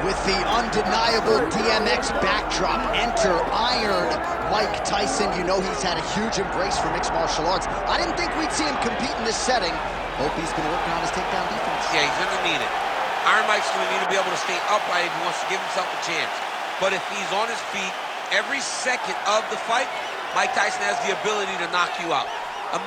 With the undeniable DMX backdrop, enter Iron Mike Tyson. You know he's had a huge embrace for mixed martial arts. I didn't think we'd see him compete in this setting. Hope he's going to work on his takedown defense. Yeah, he's going to need it. Iron Mike's going to need to be able to stay upright if he wants to give himself a chance. But if he's on his feet every second of the fight, Mike Tyson has the ability to knock you out.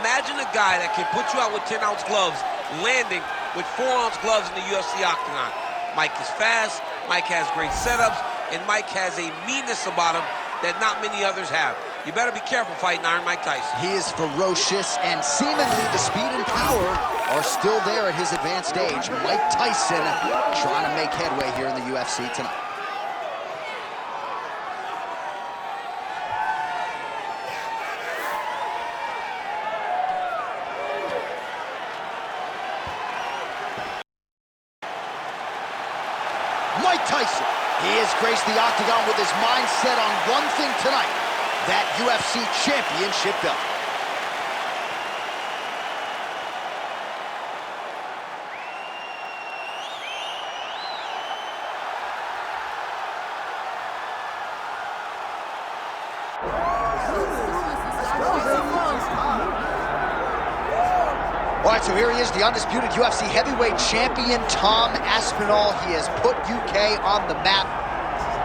Imagine a guy that can put you out with 10-ounce gloves, landing with 4-ounce gloves in the UFC octagon. Mike is fast, Mike has great setups, and Mike has a meanness about him that not many others have. You better be careful fighting Iron Mike Tyson. He is ferocious, and seemingly the speed and power are still there at his advanced age. Mike Tyson trying to make headway here in the UFC tonight. Mike Tyson, he has graced the octagon with his mind set on one thing tonight, that UFC championship belt. All right, so here he is, the undisputed UFC heavyweight champion, Tom Aspinall. He has put UK on the map,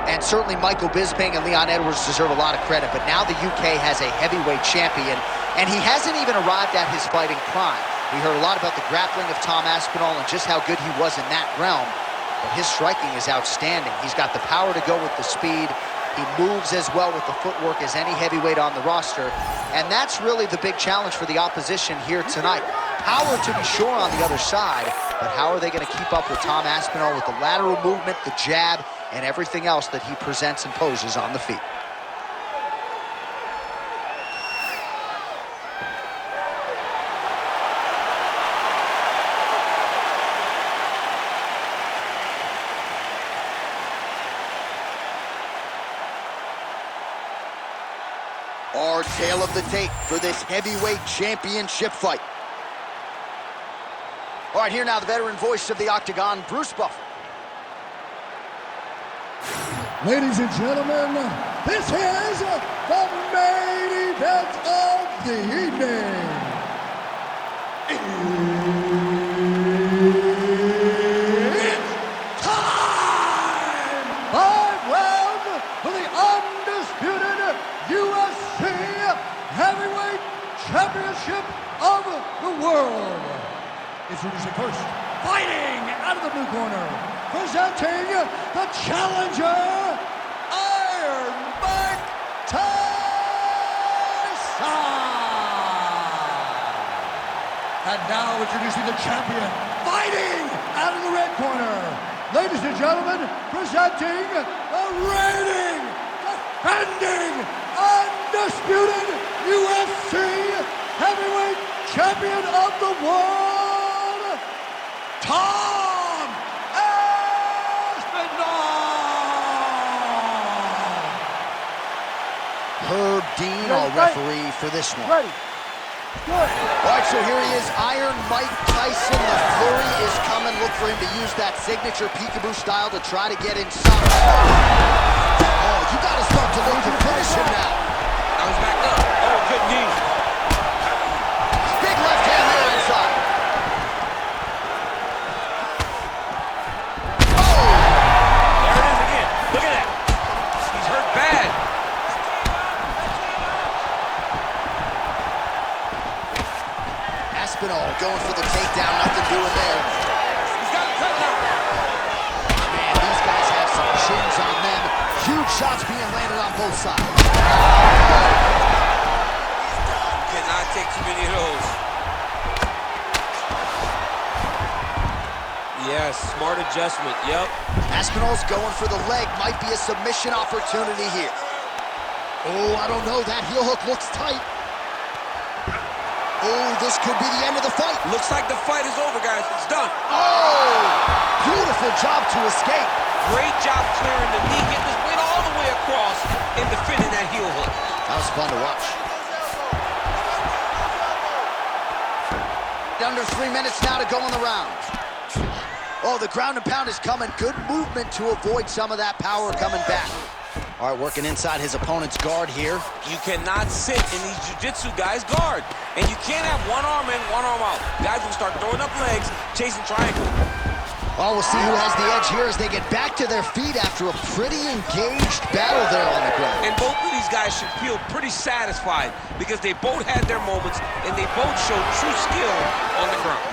and certainly Michael Bisping and Leon Edwards deserve a lot of credit, but now the UK has a heavyweight champion, and he hasn't even arrived at his fighting prime. We heard a lot about the grappling of Tom Aspinall and just how good he was in that realm, but his striking is outstanding. He's got the power to go with the speed. He moves as well with the footwork as any heavyweight on the roster, and that's really the big challenge for the opposition here tonight. Power to be sure on the other side, but how are they going to keep up with Tom Aspinall with the lateral movement, the jab, and everything else that he presents and poses on the feet? Our tale of the tape for this heavyweight championship fight. All right, here now the veteran voice of the Octagon, Bruce Buffer. Ladies and gentlemen, this is the main event of the evening. It's time! 5 rounds for the undisputed UFC Heavyweight Championship of the world. Introducing first, fighting out of the blue corner, presenting the challenger, Iron Mike Tyson. And now introducing the champion, fighting out of the red corner. Ladies and gentlemen, presenting the reigning, defending, undisputed UFC Heavyweight Champion of the world, Tom Aspinall! Herb Dean, our referee for this one. Ready. Good. All right, so here he is, Iron Mike Tyson. The flurry is coming. Look for him to use that signature peekaboo style to try to get inside. Oh, you got to start to look to finish him now. I was back up. Oh, good knee. Big left hand there inside. There it is again. Look at that. He's hurt bad. Aspinall going for the takedown, nothing doing there. He's got a takedown. Man, these guys have some chins on them. Huge shots being landed on both sides. Cannot take too many of those. Yes, smart adjustment, yep. Aspinall's going for the leg. Might be a submission opportunity here. Oh, I don't know. That heel hook looks tight. Oh, this could be the end of the fight. Looks like the fight is over, guys. It's done. Oh, beautiful job to escape. Great job clearing the knee, getting his weight all the way across and defending that heel hook. That was fun to watch. under 3 minutes now to go in the round. Oh, the ground and pound is coming. Good movement to avoid some of that power coming back. All right, working inside his opponent's guard here. You cannot sit in these jiu-jitsu guys' guard. And you can't have one arm in, one arm out. Guys will start throwing up legs, chasing triangle. Oh, we'll see who has the edge here as they get back to their feet after a pretty engaged battle there on the ground. And both of these guys should feel pretty satisfied because they both had their moments and they both showed true skill on the ground.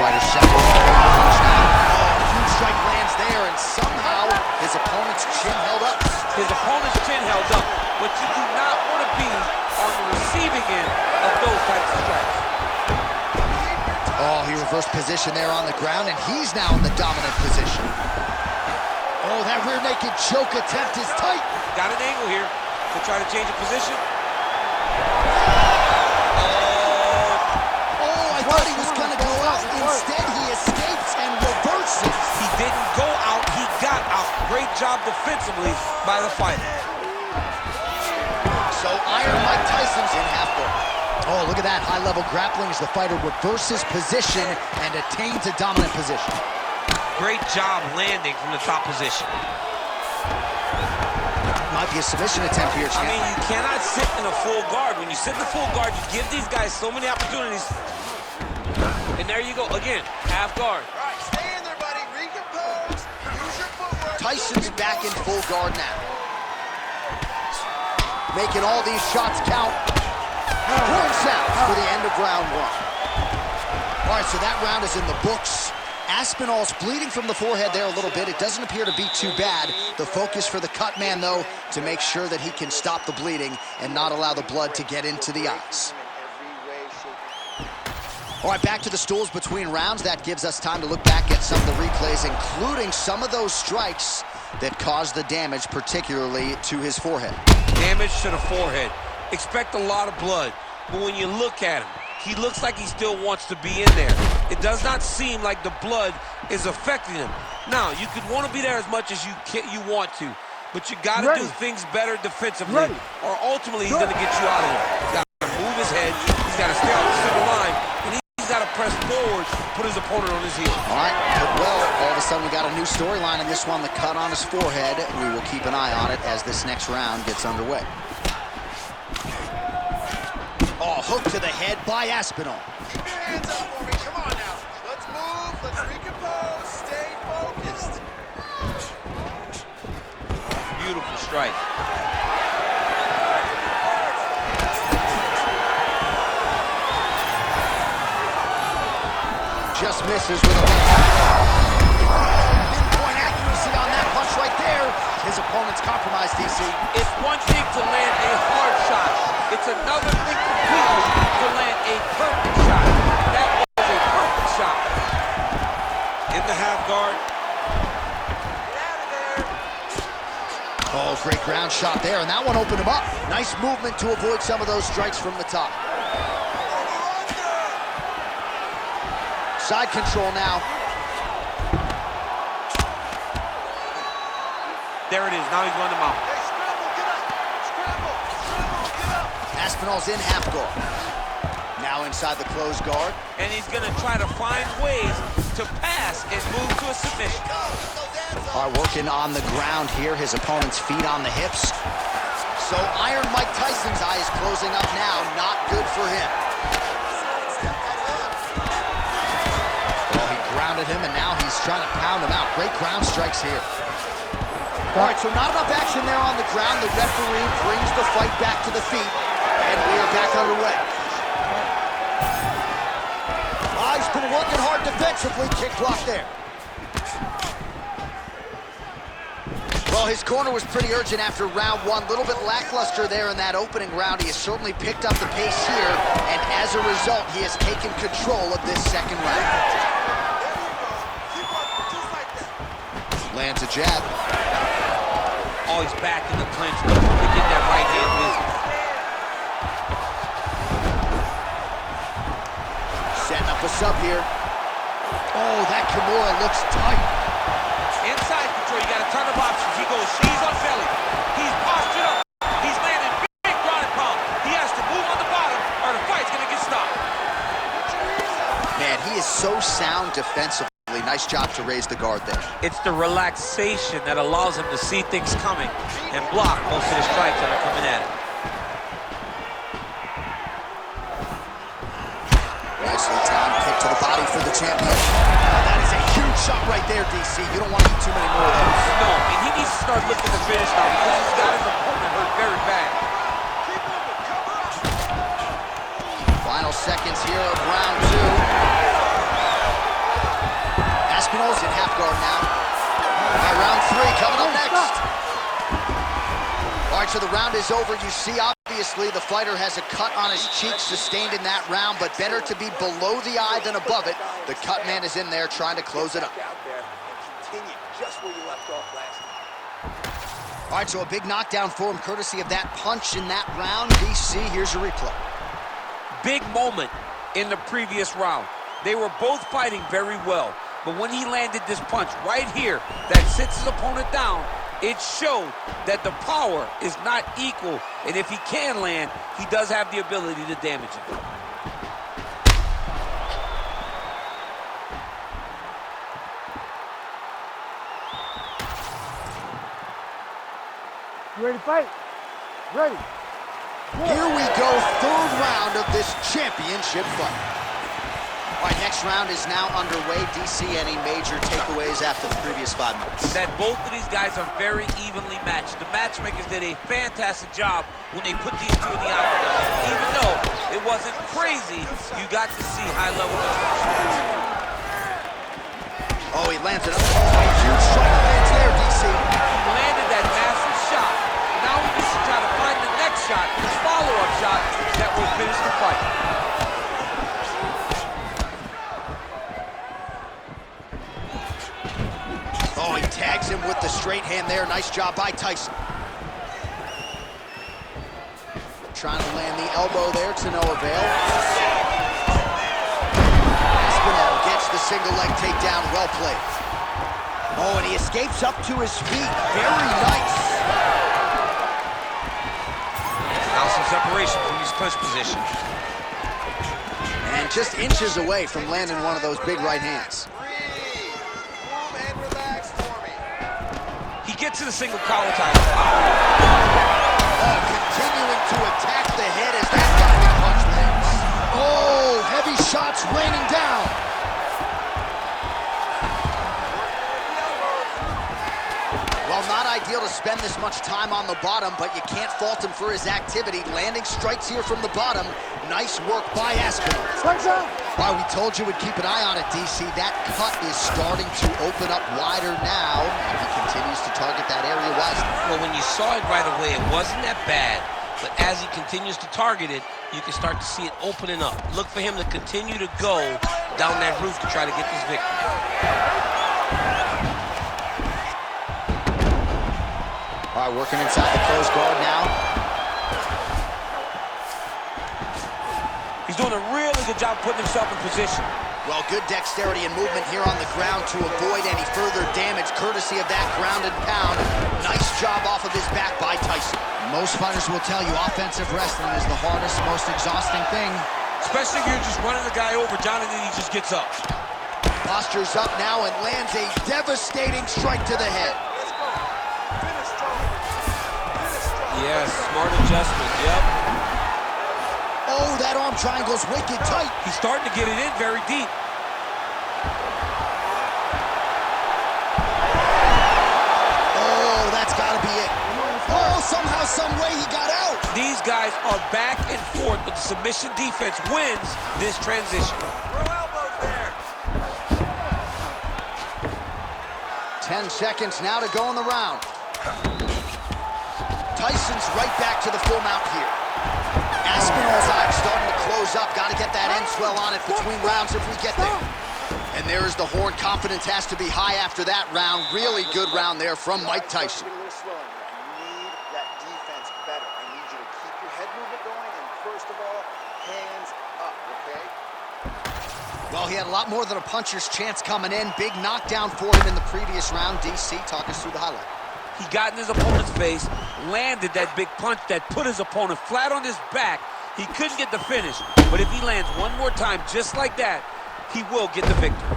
Fighter second. Huge strike lands there, and somehow his opponent's chin held up. His opponent's chin held up, but you do not want to be on the receiving end of those types of strikes. Oh, he reversed position there on the ground, and he's now in the dominant position. Oh, that rear naked choke attempt is tight. Got an angle here to try to change a position. Oh, I thought he was going to go out. Instead, he escapes and reverses. He didn't go out, he got out. Great job defensively by the fighter. So Iron Mike Tyson's in half guard. Oh, look at that high-level grappling as the fighter reverses position and attains a dominant position. Great job landing from the top position. Might be a submission attempt here, champ. I mean, you cannot sit in a full guard. When you sit in the full guard, you give these guys so many opportunities. And there you go, again, half guard. All right, stay in there, buddy. Recompose. Use your footwork. Tyson's back in full guard now. Making all these shots count. Horn sounds for the end of round one. All right, so that round is in the books. Aspinall's bleeding from the forehead there a little bit. It doesn't appear to be too bad. The focus for the cut man, though, to make sure that he can stop the bleeding and not allow the blood to get into the eyes. All right, back to the stools between rounds. That gives us time to look back at some of the replays, including some of those strikes that caused the damage, particularly to his forehead. Damage to the forehead. Expect a lot of blood, but when you look at him, he looks like he still wants to be in there. It does not seem like the blood is affecting him. Now, you could want to be there as much as you want to, but you got to do things better defensively, or ultimately he's going to get you out of here. He's got to move his head, he's got to stay on the center line, and he's got to press forward, put his opponent on his heel. All right, well, all of a sudden we got a new storyline in this one, the cut on his forehead. We will keep an eye on it as this next round gets underway. Oh, hook to the head by Aspinall. Keep your hands up for me. Come on now. Let's move. Let's recompose. Stay focused. Beautiful strike. Just misses with a pinpoint accuracy on that punch right there. His opponent's compromised, DC. It's one thing to land a hard shot. It's another thing completely to land a perfect shot. That was a perfect shot. In the half guard. Oh, great ground shot there, and that one opened him up. Nice movement to avoid some of those strikes from the top. Side control now. There it is. Now he's running him out. Hey, scramble, get up. Scramble, get up. Aspinall's in half guard. Now inside the closed guard. And he's going to try to find ways to pass and move to a submission. Are working on the ground here. His opponent's feet on the hips. So Iron Mike Tyson's eye is closing up now. Not good for him. Well, he grounded him, and now he's trying to pound him out. Great ground strikes here. All right, so not enough action there on the ground. The referee brings the fight back to the feet, and we are back underway. He's been working hard defensively. Kick block there. Well, his corner was pretty urgent after round one. A little bit lackluster there in that opening round. He has certainly picked up the pace here, and as a result, he has taken control of this second round. Lands a jab. Oh, he's back in the clinch to get that right hand busy. Setting up a sub here. Oh, that Kimura looks tight. Inside control, you got a ton of options. He goes, she's on belly. He's postured up. He's landing big ground and pound. He has to move on the bottom or the fight's gonna get stopped. defensively. Nice job to raise the guard there. It's the relaxation that allows him to see things coming and block most of the strikes that are coming at him. Nicely timed kick to the body for the champion. That is a huge shot right there, DC. You don't want to eat too many more of those. No, and he needs to start looking to finish now because he's got his opponent hurt very bad. Final seconds here of round 2. Aspinall's in half guard now. All right, round 3 coming up next. All right, so the round is over. You see, obviously, the fighter has a cut on his cheek sustained in that round, but better to be below the eye than above it. The cut man is in there trying to close it up. Continue just where you left off last time. All right, so a big knockdown for him, courtesy of that punch in that round. DC, here's your replay. Big moment in the previous round. They were both fighting very well, but when he landed this punch right here that sits his opponent down, it showed that the power is not equal, and if he can land, he does have the ability to damage him. You ready to fight? Ready. Here we go, third round of this championship fight. All right, next round is now underway. DC, any major takeaways after the previous 5 minutes? That both of these guys are very evenly matched. The matchmakers did a fantastic job when they put these two in the octagon. Even though it wasn't crazy, you got to see high level execution. Oh, he lands it up. Oh, huge strike lands there, DC. He landed that massive shot. Now he needs to try to find the next shot, his follow-up shot, that will finish the fight. Oh, he tags him with the straight hand there. Nice job by Tyson. Trying to land the elbow there to no avail. Aspinall gets the single leg takedown. Well played. Oh, and he escapes up to his feet. Very nice. Now some separation from his clinch position. And just inches away from landing one of those big right hands. He gets to the single collar tie. Oh, continuing to attack the head as that diving punch lands. Oh, heavy shots raining down. Well, not ideal to spend this much time on the bottom, but you can't fault him for his activity. Landing strikes here from the bottom. Nice work by Aspinall. Why, we told you we'd keep an eye on it, DC. That cut is starting to open up wider now, and he continues to target that area wisely. Well, when you saw it right away, it wasn't that bad. But as he continues to target it, you can start to see it opening up. Look for him to continue to go down that roof to try to get this victory. All right, working inside the closed guard now. He's doing a really good job putting himself in position. Well, good dexterity and movement here on the ground to avoid any further damage, courtesy of that ground and pound. Nice job off of his back by Tyson. Most fighters will tell you offensive wrestling is the hardest, most exhausting thing. Especially if you're just running the guy over, Jonathan, he just gets up. Postures up now and lands a devastating strike to the head. Yes, smart adjustment, yep. Oh, that arm triangle's wicked tight. He's starting to get it in very deep. Oh, that's got to be it. Oh, somehow, some way he got out. These guys are back and forth, but the submission defense wins this transition. 10 seconds now to go in the round. Tyson's right back to the full mount here. Aspinall's eyes starting to close up. Got to get that end swell on it between rounds if we get there. And there's the horn. Confidence has to be high after that round. Really good round there from Mike Tyson. You need that defense better. I need you to keep your head movement going, and first of all, hands up, okay? Well, he had a lot more than a puncher's chance coming in. Big knockdown for him in the previous round. DC, talk us through the highlight. He got in his opponent's face, landed that big punch that put his opponent flat on his back. He couldn't get the finish, but if he lands one more time just like that, he will get the victory.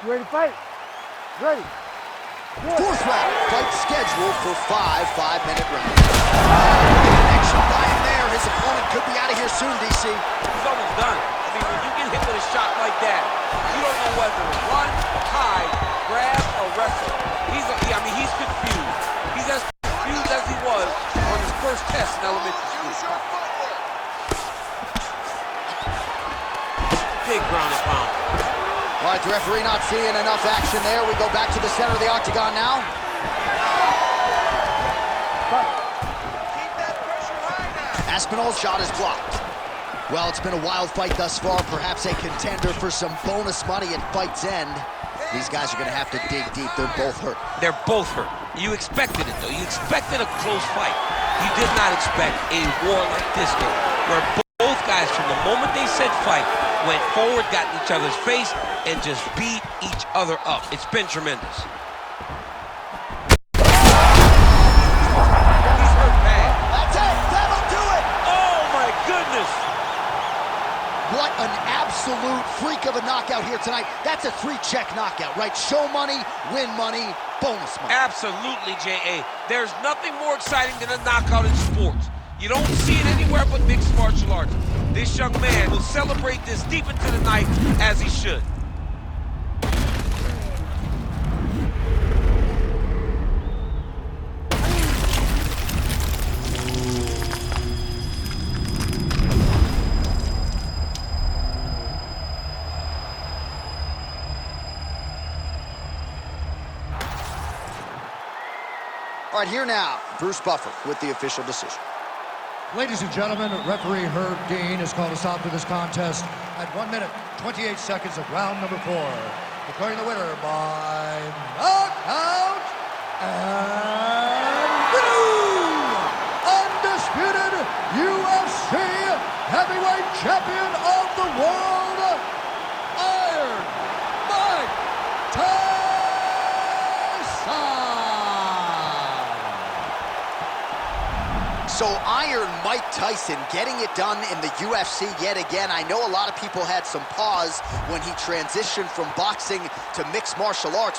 ready to fight? Ready. Fourth round, fight scheduled for 5 5-minute rounds. Connection by him there. His opponent could be out of here soon, DC. He's almost done. I mean, when you get hit with a shot like that, you don't know whether to run, hide, grab, or wrestle. He's confused. He's as confused as he was on his first test in elementary school. Use your footwork. Big ground and pound. All right, the referee not seeing enough action there. We go back to the center of the octagon now. Keep that pressure high now. Aspinall's shot is blocked. Well, it's been a wild fight thus far. Perhaps a contender for some bonus money at fight's end. These guys are going to have to dig deep. They're both hurt. They're both hurt. You expected it, though. You expected a close fight. You did not expect a war like this, though, where both guys, from the moment they said fight, went forward, got in each other's face, and just beat each other up. It's been tremendous. He's hurt bad. That's it. That'll do it. Oh, my goodness. What an absolute freak of a knockout here tonight. That's a 3-check knockout, right? Show money, win money, bonus money. Absolutely, J.A. There's nothing more exciting than a knockout in sports. You don't see it anywhere but mixed martial arts. This young man will celebrate this deep into the night as he should. All right, here now, Bruce Buffer with the official decision. Ladies and gentlemen, referee Herb Dean has called a stop to this contest at 1 minute, 28 seconds of round number 4, declaring the winner by knockout and new undisputed UFC heavyweight champion of the world, Iron Mike Tyson. So Iron Mike Tyson getting it done in the UFC yet again. I know a lot of people had some pause when he transitioned from boxing to mixed martial arts.